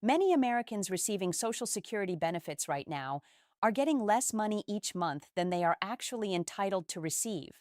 Many Americans receiving Social Security benefits right now are getting less money each month than they are actually entitled to receive.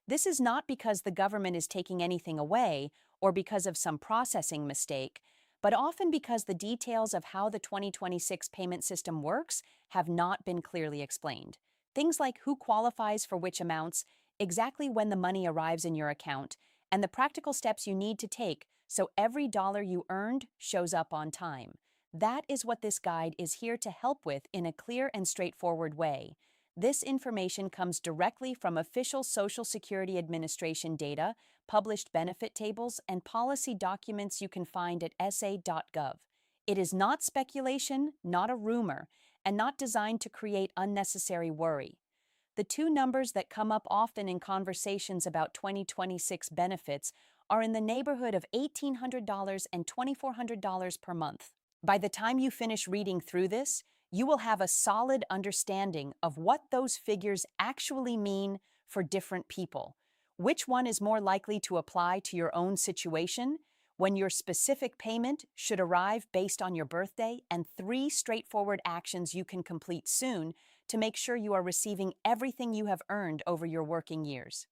This is not because the government is taking anything away or because of some processing mistake, but often because the details of how the 2026 payment system works have not been clearly explained. Things like who qualifies for which amounts, exactly when the money arrives in your account, and the practical steps you need to take so every dollar you earned shows up on time. That is what this guide is here to help with in a clear and straightforward way. This information comes directly from official Social Security Administration data, published benefit tables, and policy documents you can find at sa.gov. It is not speculation, not a rumor, and not designed to create unnecessary worry. The two numbers that come up often in conversations about 2026 benefits are in the neighborhood of $1,800 and $2,400 per month. By the time you finish reading through this, you will have a solid understanding of what those figures actually mean for different people. Which one is more likely to apply to your own situation, when your specific payment should arrive based on your birthday, and 3 straightforward actions you can complete soon to make sure you are receiving everything you have earned over your working years.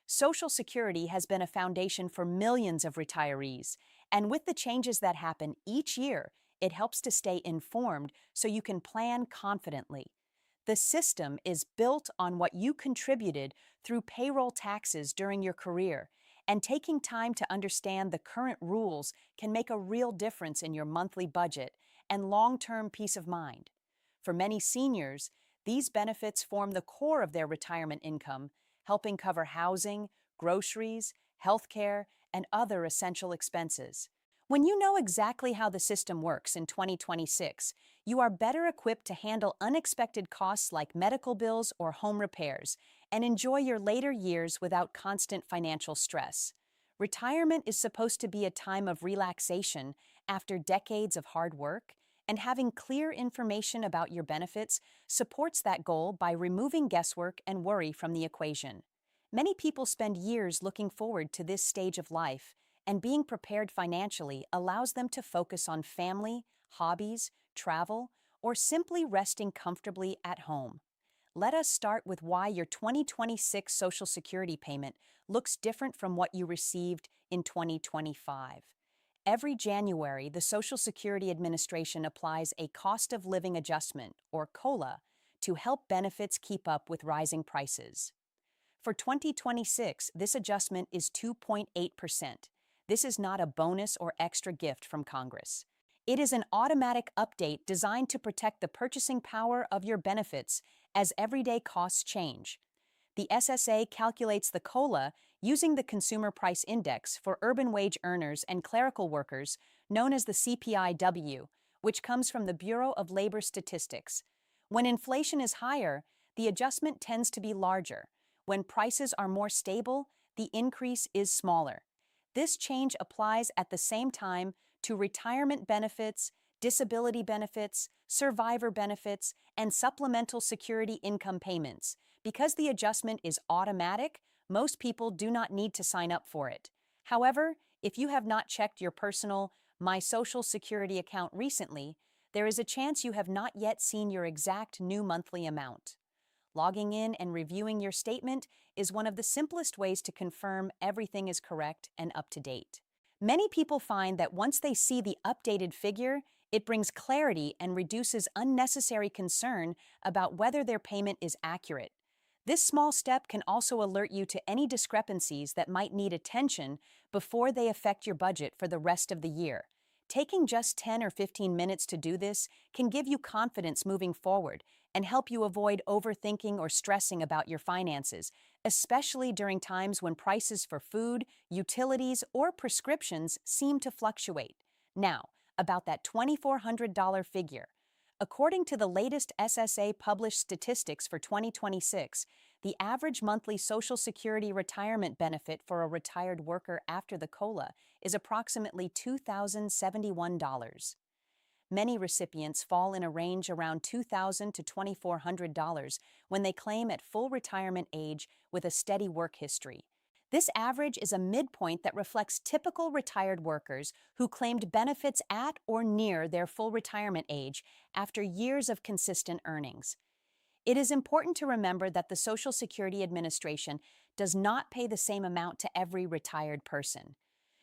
Social Security has been a foundation for millions of retirees, and with the changes that happen each year, it helps to stay informed so you can plan confidently. The system is built on what you contributed through payroll taxes during your career, and taking time to understand the current rules can make a real difference in your monthly budget and long-term peace of mind. For many seniors, these benefits form the core of their retirement income, helping cover housing, groceries, healthcare, and other essential expenses. When you know exactly how the system works in 2026, you are better equipped to handle unexpected costs like medical bills or home repairs and enjoy your later years without constant financial stress. Retirement is supposed to be a time of relaxation after decades of hard work, and having clear information about your benefits supports that goal by removing guesswork and worry from the equation. Many people spend years looking forward to this stage of life, and being prepared financially allows them to focus on family, hobbies, travel, or simply resting comfortably at home. Let us start with why your 2026 Social Security payment looks different from what you received in 2025. Every January, the Social Security Administration applies a cost of living adjustment, or COLA, to help benefits keep up with rising prices. For 2026, this adjustment is 2.8%. This is not a bonus or extra gift from Congress. It is an automatic update designed to protect the purchasing power of your benefits as everyday costs change. The SSA calculates the COLA using the Consumer Price Index for urban wage earners and clerical workers, known as the CPIW, which comes from the Bureau of Labor Statistics. When inflation is higher, the adjustment tends to be larger. When prices are more stable, the increase is smaller. This change applies at the same time to retirement benefits, disability benefits, survivor benefits, and supplemental security income payments. Because the adjustment is automatic, most people do not need to sign up for it. However, if you have not checked your personal My Social Security account recently, there is a chance you have not yet seen your exact new monthly amount. Logging in and reviewing your statement is one of the simplest ways to confirm everything is correct and up to date. Many people find that once they see the updated figure, it brings clarity and reduces unnecessary concern about whether their payment is accurate. This small step can also alert you to any discrepancies that might need attention before they affect your budget for the rest of the year. Taking just 10 or 15 minutes to do this can give you confidence moving forward and help you avoid overthinking or stressing about your finances, especially during times when prices for food, utilities, or prescriptions seem to fluctuate. Now, about that $2,400 figure. According to the latest SSA published statistics for 2026, the average monthly Social Security retirement benefit for a retired worker after the COLA is approximately $2,071. Many recipients fall in a range around $2,000 to $2,400 when they claim at full retirement age with a steady work history. This average is a midpoint that reflects typical retired workers who claimed benefits at or near their full retirement age after years of consistent earnings. It is important to remember that the Social Security Administration does not pay the same amount to every retired person.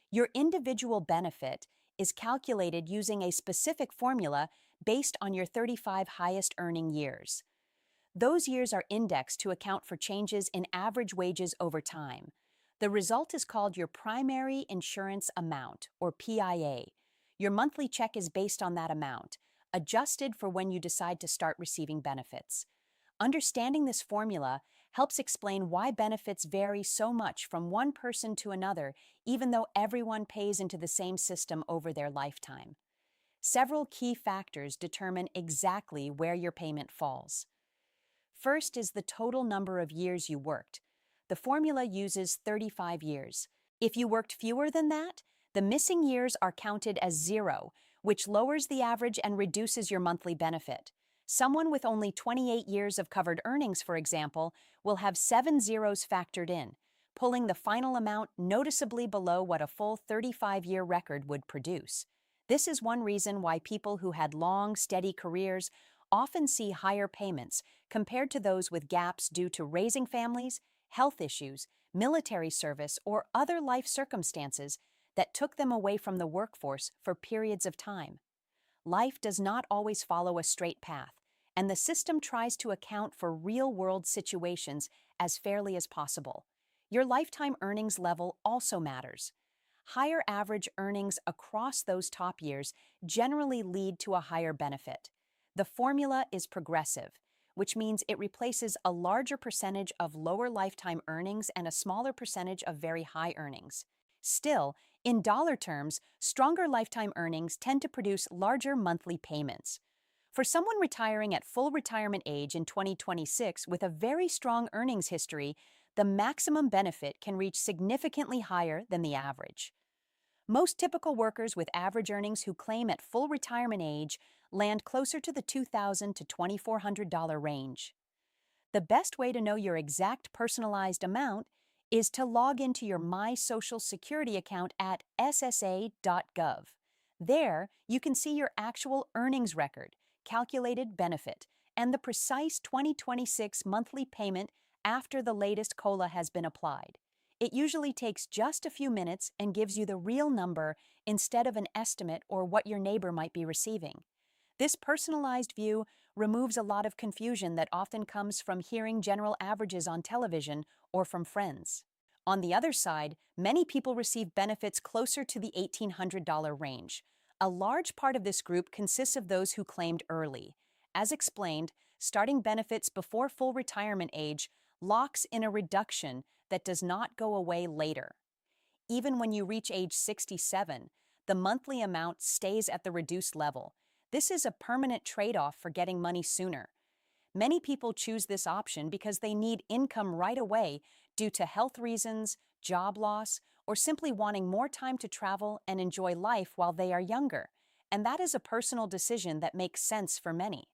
Your individual benefit is calculated using a specific formula based on your 35 highest earning years. Those years are indexed to account for changes in average wages over time. The result is called your primary insurance amount, or PIA. Your monthly check is based on that amount, adjusted for when you decide to start receiving benefits. Understanding this formula helps explain why benefits vary so much from one person to another, even though everyone pays into the same system over their lifetime. Several key factors determine exactly where your payment falls. First is the total number of years you worked. The formula uses 35 years. If you worked fewer than that, the missing years are counted as zero, which lowers the average and reduces your monthly benefit. Someone with only 28 years of covered earnings, for example, will have 7 zeros factored in, pulling the final amount noticeably below what a full 35-year record would produce. This is one reason why people who had long, steady careers often see higher payments compared to those with gaps due to raising families, health issues, military service, or other life circumstances that took them away from the workforce for periods of time. Life does not always follow a straight path, and the system tries to account for real-world situations as fairly as possible. Your lifetime earnings level also matters. Higher average earnings across those top years generally lead to a higher benefit. The formula is progressive, which means it replaces a larger percentage of lower lifetime earnings and a smaller percentage of very high earnings. Still, in dollar terms, stronger lifetime earnings tend to produce larger monthly payments. For someone retiring at full retirement age in 2026 with a very strong earnings history, the maximum benefit can reach significantly higher than the average. Most typical workers with average earnings who claim at full retirement age land closer to the $2,000 to $2,400 range. The best way to know your exact personalized amount is to log into your My Social Security account at ssa.gov. There, you can see your actual earnings record, calculated benefit, and the precise 2026 monthly payment after the latest COLA has been applied. It usually takes just a few minutes and gives you the real number instead of an estimate or what your neighbor might be receiving. This personalized view removes a lot of confusion that often comes from hearing general averages on television or from friends. On the other side, many people receive benefits closer to the $1,800 range. A large part of this group consists of those who claimed early. As explained, starting benefits before full retirement age locks in a reduction that does not go away later. Even when you reach age 67, the monthly amount stays at the reduced level. This is a permanent trade-off for getting money sooner. Many people choose this option because they need income right away due to health reasons, job loss, or simply wanting more time to travel and enjoy life while they are younger. And that is a personal decision that makes sense for many.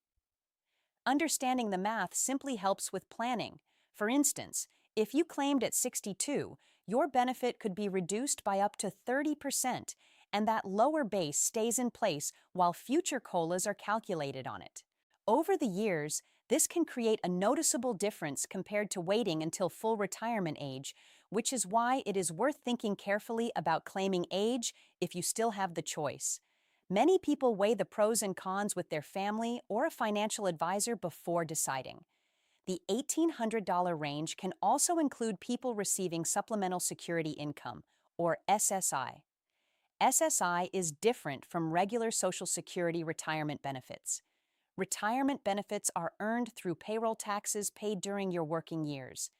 Understanding the math simply helps with planning. For instance, if you claimed at 62, your benefit could be reduced by up to 30%, and that lower base stays in place while future COLAs are calculated on it. Over the years, this can create a noticeable difference compared to waiting until full retirement age, which is why it is worth thinking carefully about claiming age if you still have the choice. Many people weigh the pros and cons with their family or a financial advisor before deciding. The $1,800 range can also include people receiving Supplemental Security Income, or SSI. SSI is different from regular Social Security retirement benefits. Retirement benefits are earned through payroll taxes paid during your working years.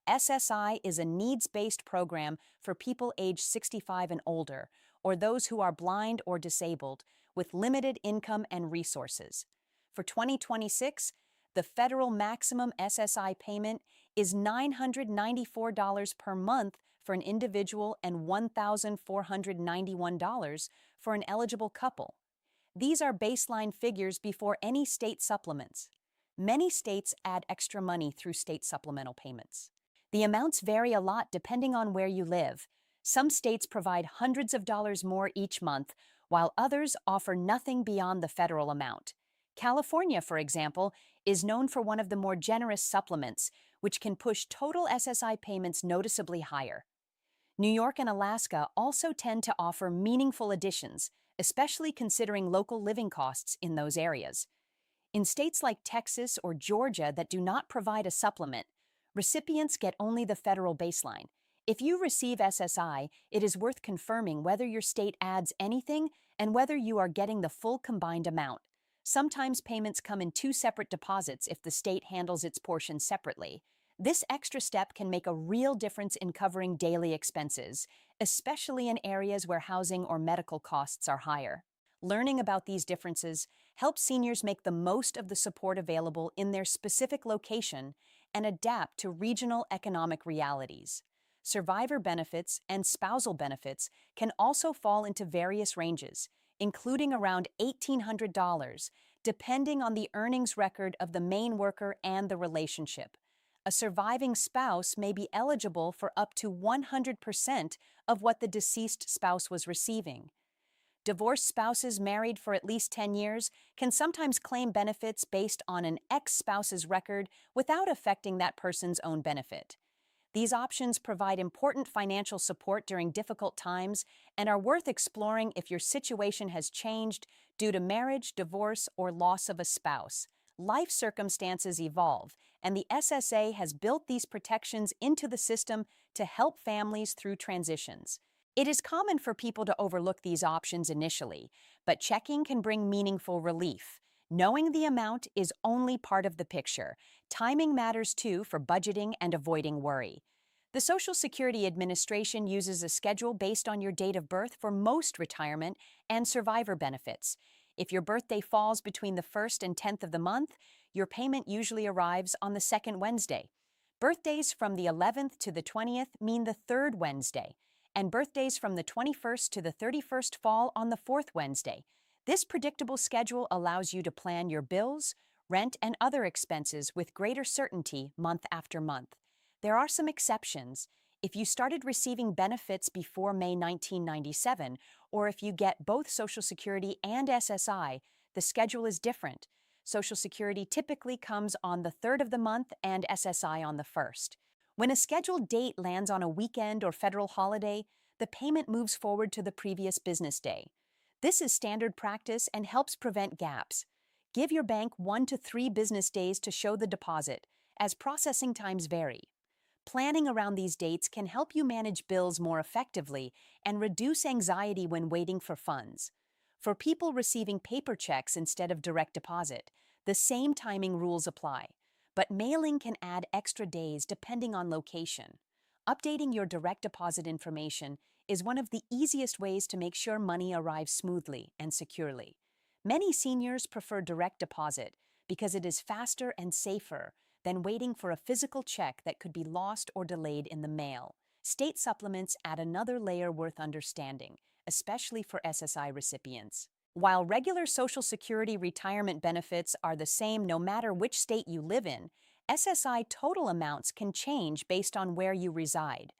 SSI is a needs-based program for people aged 65 and older, or those who are blind or disabled, with limited income and resources. For 2026, the federal maximum SSI payment is $994 per month for an individual and $1,491 for an eligible couple. These are baseline figures before any state supplements. Many states add extra money through state supplemental payments. The amounts vary a lot depending on where you live. Some states provide hundreds of dollars more each month, while others offer nothing beyond the federal amount. California, for example, is known for one of the more generous supplements, which can push total SSI payments noticeably higher. New York and Alaska also tend to offer meaningful additions, especially considering local living costs in those areas. In states like Texas or Georgia that do not provide a supplement, recipients get only the federal baseline. If you receive SSI, it is worth confirming whether your state adds anything and whether you are getting the full combined amount. Sometimes payments come in two separate deposits if the state handles its portion separately. This extra step can make a real difference in covering daily expenses, especially in areas where housing or medical costs are higher. Learning about these differences helps seniors make the most of the support available in their specific location and adapt to regional economic realities. Survivor benefits and spousal benefits can also fall into various ranges, including around $1,800, depending on the earnings record of the main worker and the relationship. A surviving spouse may be eligible for up to 100% of what the deceased spouse was receiving. Divorced spouses married for at least 10 years can sometimes claim benefits based on an ex-spouse's record without affecting that person's own benefit. These options provide important financial support during difficult times and are worth exploring if your situation has changed due to marriage, divorce, or loss of a spouse. Life circumstances evolve, and the SSA has built these protections into the system to help families through transitions. It is common for people to overlook these options initially, but checking can bring meaningful relief. Knowing the amount is only part of the picture. Timing matters too for budgeting and avoiding worry. The Social Security Administration uses a schedule based on your date of birth for most retirement and survivor benefits. If your birthday falls between the 1st and 10th of the month, your payment usually arrives on the second Wednesday. Birthdays from the 11th to the 20th mean the third Wednesday, and birthdays from the 21st to the 31st fall on the fourth Wednesday. This predictable schedule allows you to plan your bills, rent, and other expenses with greater certainty month after month. There are some exceptions. If you started receiving benefits before May 1997, or if you get both Social Security and SSI, the schedule is different. Social Security typically comes on the 3rd of the month and SSI on the 1st. When a scheduled date lands on a weekend or federal holiday, the payment moves forward to the previous business day. This is standard practice and helps prevent gaps. Give your bank 1 to 3 business days to show the deposit, as processing times vary. Planning around these dates can help you manage bills more effectively and reduce anxiety when waiting for funds. For people receiving paper checks instead of direct deposit, the same timing rules apply, but mailing can add extra days depending on location. Updating your direct deposit information is one of the easiest ways to make sure money arrives smoothly and securely. Many seniors prefer direct deposit because it is faster and safer than waiting for a physical check that could be lost or delayed in the mail. State supplements add another layer worth understanding, especially for SSI recipients. While regular Social Security retirement benefits are the same no matter which state you live in, SSI total amounts can change based on where you reside.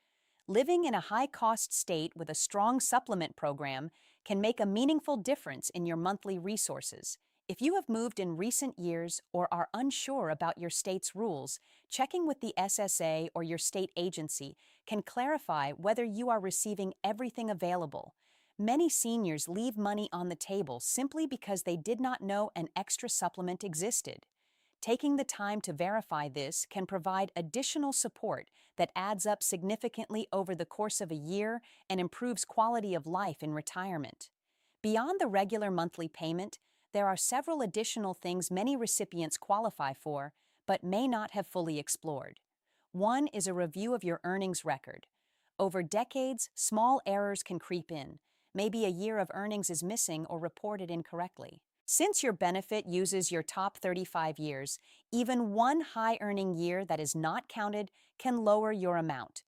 Living in a high-cost state with a strong supplement program can make a meaningful difference in your monthly resources. If you have moved in recent years or are unsure about your state's rules, checking with the SSA or your state agency can clarify whether you are receiving everything available. Many seniors leave money on the table simply because they did not know an extra supplement existed. Taking the time to verify this can provide additional support that adds up significantly over the course of a year and improves quality of life in retirement. Beyond the regular monthly payment, there are several additional things many recipients qualify for, but may not have fully explored. One is a review of your earnings record. Over decades, small errors can creep in. Maybe a year of earnings is missing or reported incorrectly. Since your benefit uses your top 35 years, even one high-earning year that is not counted can lower your amount.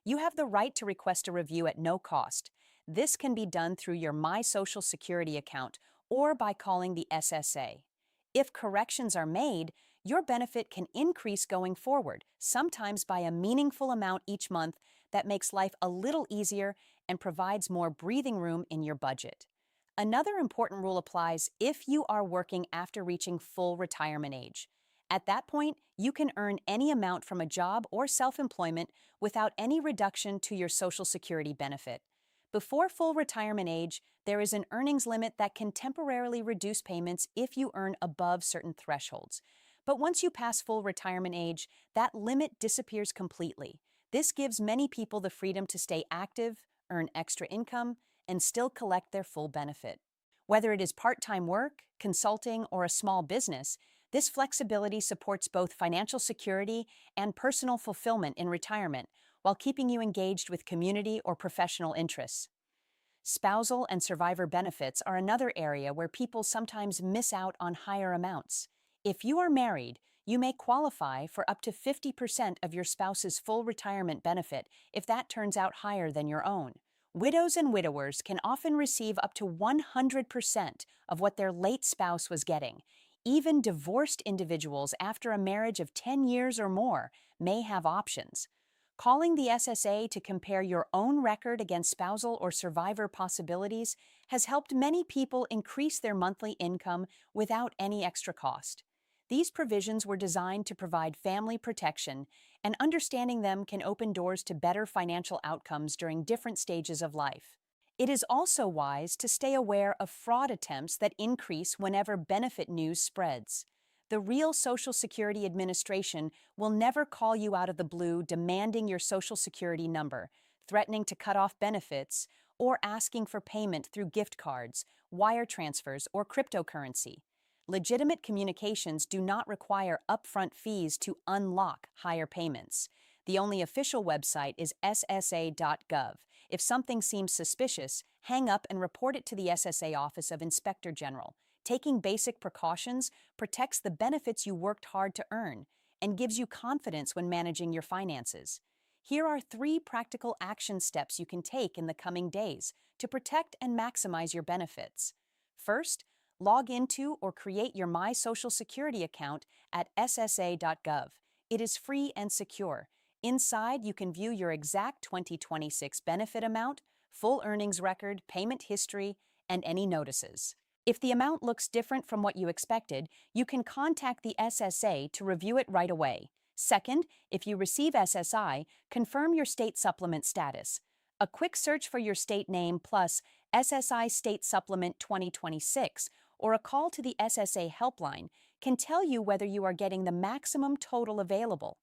You have the right to request a review at no cost. This can be done through your My Social Security account or by calling the SSA. If corrections are made, your benefit can increase going forward, sometimes by a meaningful amount each month that makes life a little easier and provides more breathing room in your budget. Another important rule applies if you are working after reaching full retirement age. At that point, you can earn any amount from a job or self-employment without any reduction to your Social Security benefit. Before full retirement age, there is an earnings limit that can temporarily reduce payments if you earn above certain thresholds. But once you pass full retirement age, that limit disappears completely. This gives many people the freedom to stay active, earn extra income, and still collect their full benefit. Whether it is part-time work, consulting, or a small business, this flexibility supports both financial security and personal fulfillment in retirement while keeping you engaged with community or professional interests. Spousal and survivor benefits are another area where people sometimes miss out on higher amounts. If you are married, you may qualify for up to 50% of your spouse's full retirement benefit if that turns out higher than your own. Widows and widowers can often receive up to 100% of what their late spouse was getting. Even divorced individuals after a marriage of 10 years or more may have options. Calling the SSA to compare your own record against spousal or survivor possibilities has helped many people increase their monthly income without any extra cost. These provisions were designed to provide family protection, and understanding them can open doors to better financial outcomes during different stages of life. It is also wise to stay aware of fraud attempts that increase whenever benefit news spreads. The real Social Security Administration will never call you out of the blue demanding your Social Security number, threatening to cut off benefits, or asking for payment through gift cards, wire transfers, or cryptocurrency. Legitimate communications do not require upfront fees to unlock higher payments. The only official website is ssa.gov. If something seems suspicious, hang up and report it to the SSA Office of Inspector General. Taking basic precautions protects the benefits you worked hard to earn and gives you confidence when managing your finances. Here are 3 practical action steps you can take in the coming days to protect and maximize your benefits. First, log into or create your My Social Security account at ssa.gov. It is free and secure. Inside, you can view your exact 2026 benefit amount, full earnings record, payment history, and any notices. If the amount looks different from what you expected, you can contact the SSA to review it right away. Second, if you receive SSI, confirm your state supplement status. A quick search for your state name plus SSI State Supplement 2026 or a call to the SSA helpline can tell you whether you are getting the maximum total available.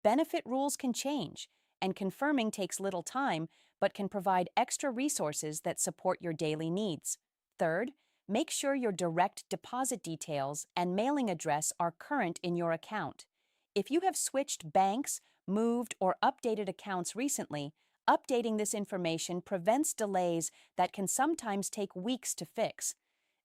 Benefit rules can change, and confirming takes little time but can provide extra resources that support your daily needs. Third, make sure your direct deposit details and mailing address are current in your account. If you have switched banks, moved, or updated accounts recently, updating this information prevents delays that can sometimes take weeks to fix.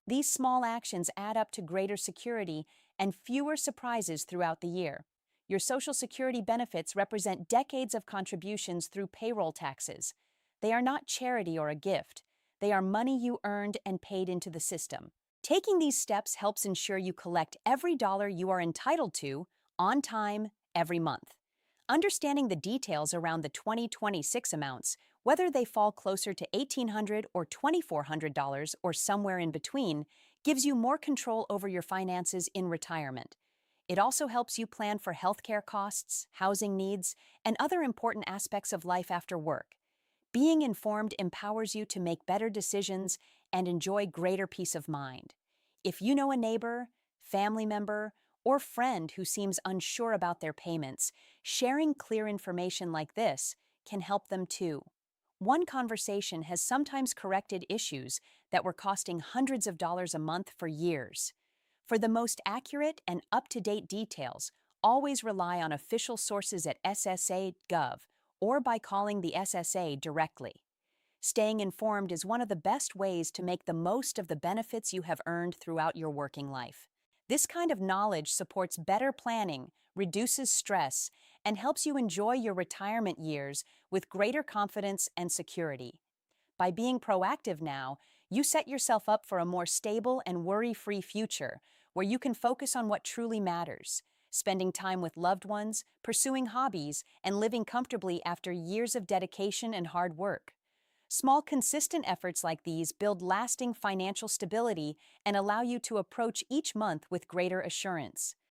These small actions add up to greater security and fewer surprises throughout the year. Your Social Security benefits represent decades of contributions through payroll taxes. They are not charity or a gift. They are money you earned and paid into the system. Taking these steps helps ensure you collect every dollar you are entitled to on time every month. Understanding the details around the 2026 amounts, whether they fall closer to $1,800 or $2,400 or somewhere in between, gives you more control over your finances in retirement. It also helps you plan for healthcare costs, housing needs, and other important aspects of life after work. Being informed empowers you to make better decisions and enjoy greater peace of mind. If you know a neighbor, family member, or friend who seems unsure about their payments, sharing clear information like this can help them too. One conversation has sometimes corrected issues that were costing hundreds of dollars a month for years. For the most accurate and up-to-date details, always rely on official sources at SSA.gov or by calling the SSA directly. Staying informed is one of the best ways to make the most of the benefits you have earned throughout your working life. This kind of knowledge supports better planning, reduces stress, and helps you enjoy your retirement years with greater confidence and security. By being proactive now, you set yourself up for a more stable and worry-free future, where you can focus on what truly matters, spending time with loved ones, pursuing hobbies, and living comfortably after years of dedication and hard work. Small, consistent efforts like these build lasting financial stability and allow you to approach each month with greater assurance.